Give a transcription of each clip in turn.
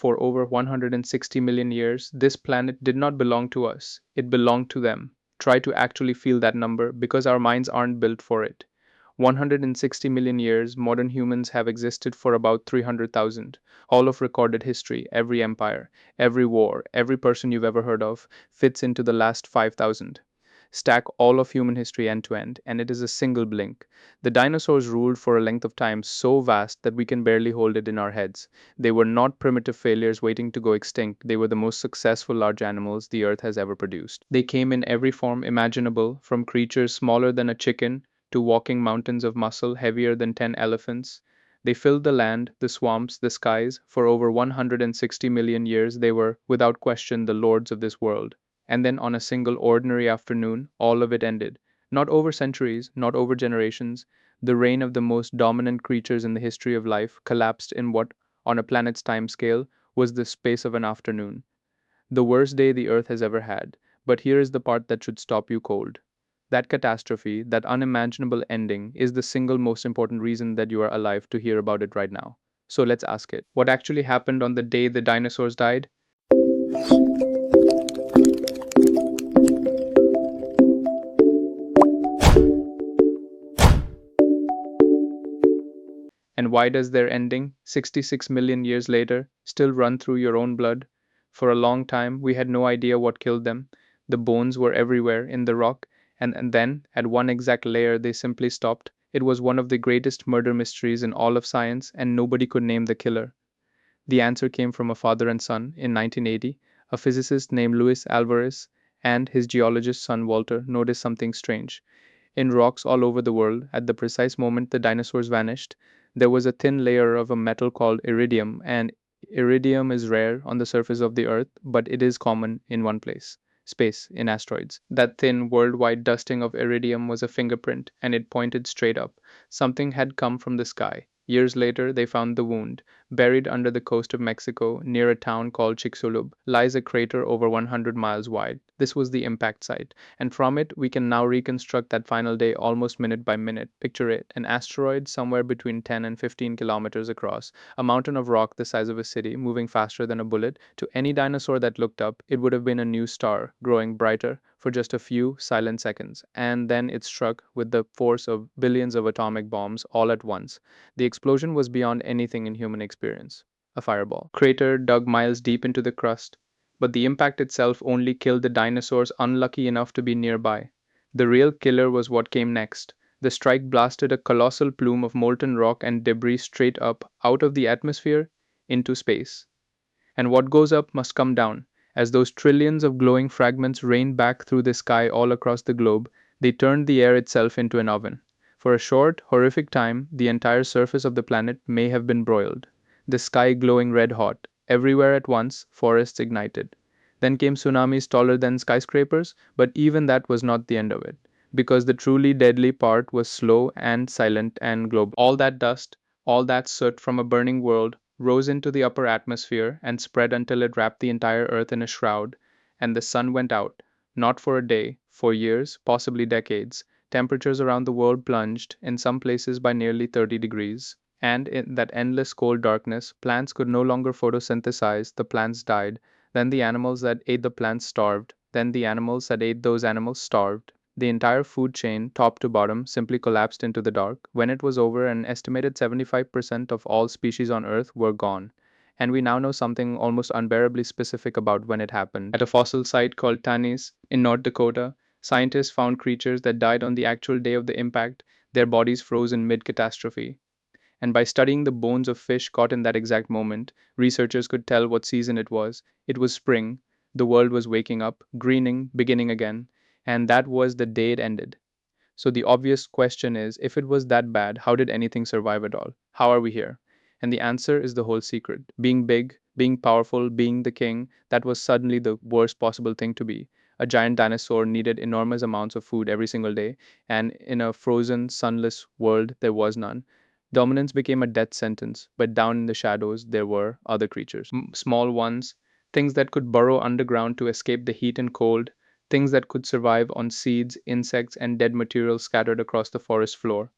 For over 160 million years, this planet did not belong to us, it belonged to them. Try to actually feel that number because our minds aren't built for it. 160 million years, modern humans have existed for about 300,000. All of recorded history, every empire, every war, every person you've ever heard of fits into the last 5,000. Stack all of human history end to end, and it is a single blink. The dinosaurs ruled for a length of time so vast that we can barely hold it in our heads. They were not primitive failures waiting to go extinct, they were the most successful large animals the earth has ever produced. They came in every form imaginable, from creatures smaller than a chicken to walking mountains of muscle heavier than 10 elephants. They filled the land, the swamps, the skies. For over 160 million years, they were, without question, the lords of this world. And then, on a single ordinary afternoon, all of it ended. Not over centuries, not over generations. The reign of the most dominant creatures in the history of life collapsed in what, on a planet's time scale, was the space of an afternoon. The worst day the Earth has ever had. But here is the part that should stop you cold. That catastrophe, that unimaginable ending, is the single most important reason that you are alive to hear about it right now. So let's ask it. What actually happened on the day the dinosaurs died? And why does their ending, 66 million years later, still run through your own blood? For a long time, we had no idea what killed them. The bones were everywhere in the rock, and then, at one exact layer, they simply stopped. It was one of the greatest murder mysteries in all of science, and nobody could name the killer. The answer came from a father and son in 1980. A physicist named Luis Alvarez and his geologist son Walter noticed something strange. In rocks all over the world, at the precise moment the dinosaurs vanished, there was a thin layer of a metal called iridium, and iridium is rare on the surface of the Earth, but it is common in one place space, in asteroids. That thin worldwide dusting of iridium was a fingerprint, and it pointed straight up. Something had come from the sky. Years later, they found the wound. Buried under the coast of Mexico, near a town called Chicxulub, lies a crater over 100 miles wide. This was the impact site, and from it we can now reconstruct that final day almost minute by minute. Picture it, an asteroid somewhere between 10 and 15 kilometers across, a mountain of rock the size of a city, moving faster than a bullet. To any dinosaur that looked up, it would have been a new star, growing brighter for just a few silent seconds, and then it struck with the force of billions of atomic bombs all at once. The explosion was beyond anything in human experience. A fireball. Crater dug miles deep into the crust, but the impact itself only killed the dinosaurs unlucky enough to be nearby. The real killer was what came next. The strike blasted a colossal plume of molten rock and debris straight up out of the atmosphere into space. And what goes up must come down. As those trillions of glowing fragments rained back through the sky all across the globe, they turned the air itself into an oven. For a short, horrific time, the entire surface of the planet may have been broiled. The sky glowing red hot. Everywhere at once, forests ignited. Then came tsunamis taller than skyscrapers, but even that was not the end of it. Because the truly deadly part was slow and silent and global. All that dust, all that soot from a burning world, rose into the upper atmosphere and spread until it wrapped the entire earth in a shroud, and the sun went out, not for a day, for years, possibly decades. Temperatures around the world plunged, in some places by nearly 30 degrees. And in that endless cold darkness, plants could no longer photosynthesize, the plants died. Then the animals that ate the plants starved. Then the animals that ate those animals starved. The entire food chain, top to bottom, simply collapsed into the dark. When it was over, an estimated 75% of all species on Earth were gone. And we now know something almost unbearably specific about when it happened. At a fossil site called Tanis in North Dakota, scientists found creatures that died on the actual day of the impact, their bodies froze in mid catastrophe. And by studying the bones of fish caught in that exact moment, researchers could tell what season it was. It was spring. The world was waking up, greening, beginning again. And that was the day it ended. So the obvious question is, if it was that bad, how did anything survive at all? How are we here? And the answer is the whole secret. Being big, being powerful, being the king, that was suddenly the worst possible thing to be. A giant dinosaur needed enormous amounts of food every single day, and in a frozen, sunless world, there was none. Dominance became a death sentence, but down in the shadows, there were other creatures. Small ones, things that could burrow underground to escape the heat and cold, things that could survive on seeds, insects, and dead material scattered across the forest floor.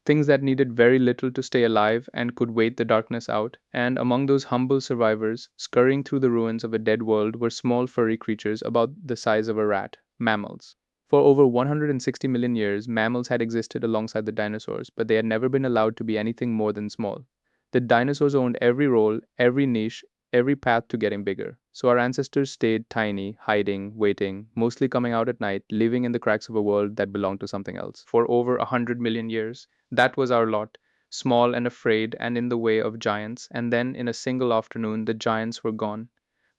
things that needed very little to stay alive and could wait the darkness out. And among those humble survivors, scurrying through the ruins of a dead world, were small furry creatures about the size of a rat, mammals. For over 160 million years, mammals had existed alongside the dinosaurs, but they had never been allowed to be anything more than small. The dinosaurs owned every role, every niche, every path to getting bigger. So our ancestors stayed tiny, hiding, waiting, mostly coming out at night, living in the cracks of a world that belonged to something else. For over 100 million years, that was our lot, small and afraid and in the way of giants, and then in a single afternoon the giants were gone.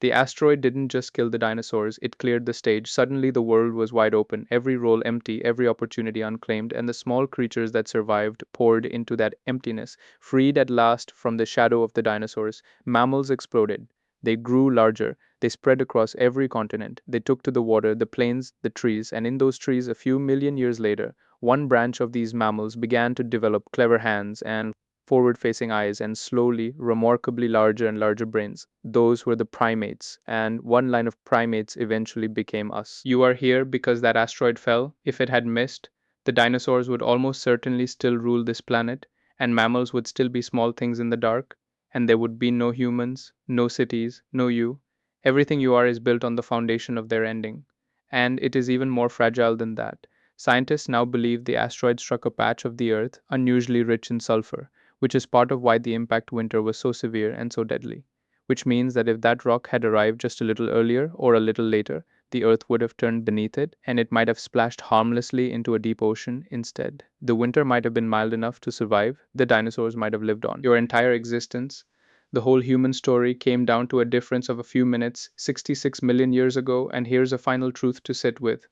The asteroid didn't just kill the dinosaurs, it cleared the stage. Suddenly the world was wide open, every role empty, every opportunity unclaimed, and the small creatures that survived poured into that emptiness, freed at last from the shadow of the dinosaurs. Mammals exploded. They grew larger. They spread across every continent. They took to the water, the plains, the trees, and in those trees, a few million years later, one branch of these mammals began to develop clever hands and forward facing eyes and slowly, remarkably larger and larger brains. Those were the primates, and one line of primates eventually became us. You are here because that asteroid fell. If it had missed, the dinosaurs would almost certainly still rule this planet, and mammals would still be small things in the dark, and there would be no humans, no cities, no you. Everything you are is built on the foundation of their ending. And it is even more fragile than that. Scientists now believe the asteroid struck a patch of the Earth unusually rich in sulfur, which is part of why the impact winter was so severe and so deadly. Which means that if that rock had arrived just a little earlier or a little later, the Earth would have turned beneath it and it might have splashed harmlessly into a deep ocean instead. The winter might have been mild enough to survive, the dinosaurs might have lived on. Your entire existence, the whole human story, came down to a difference of a few minutes 66 million years ago, and here's a final truth to sit with.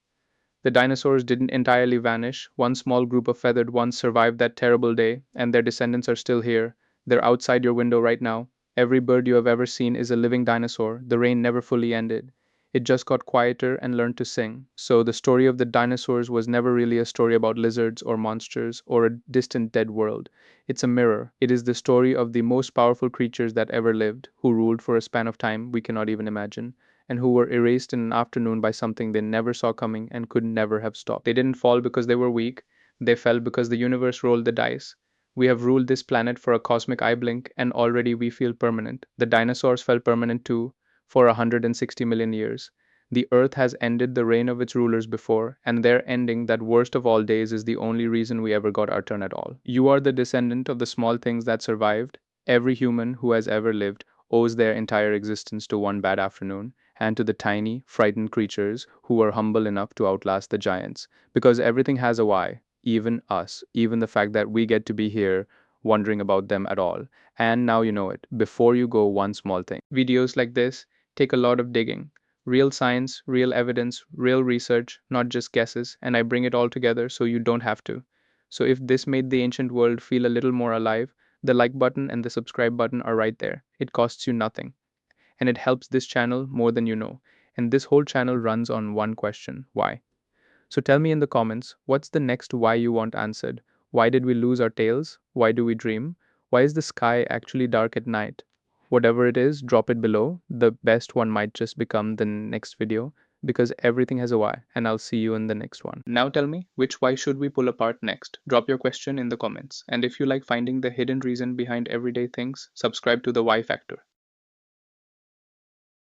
The dinosaurs didn't entirely vanish. One small group of feathered ones survived that terrible day, and their descendants are still here. They're outside your window right now. Every bird you have ever seen is a living dinosaur. The rain never fully ended. It just got quieter and learned to sing. So the story of the dinosaurs was never really a story about lizards or monsters or a distant dead world. It's a mirror. It is the story of the most powerful creatures that ever lived, who ruled for a span of time we cannot even imagine, and who were erased in an afternoon by something they never saw coming and could never have stopped. They didn't fall because they were weak, they fell because the universe rolled the dice. We have ruled this planet for a cosmic eye blink, and already we feel permanent. The dinosaurs felt permanent too, for 160 million years. The earth has ended the reign of its rulers before, and their ending, that worst of all days, is the only reason we ever got our turn at all. You are the descendant of the small things that survived. Every human who has ever lived owes their entire existence to one bad afternoon, and to the tiny, frightened creatures who were humble enough to outlast the giants. Because everything has a why, even us, even the fact that we get to be here wondering about them at all. And now you know it. Before you go, one small thing. Videos like this take a lot of digging. Real science, real evidence, real research, not just guesses, and I bring it all together so you don't have to. So if this made the ancient world feel a little more alive, the like button and the subscribe button are right there. It costs you nothing, and it helps this channel more than you know. And this whole channel runs on one question: why? So tell me in the comments, what's the next why you want answered? Why did we lose our tails? Why do we dream? Why is the sky actually dark at night? Whatever it is, drop it below. The best one might just become the next video, because everything has a why, and I'll see you in the next one. Now tell me, which why should we pull apart next? Drop your question in the comments. And if you like finding the hidden reason behind everyday things, subscribe to the Why Factor.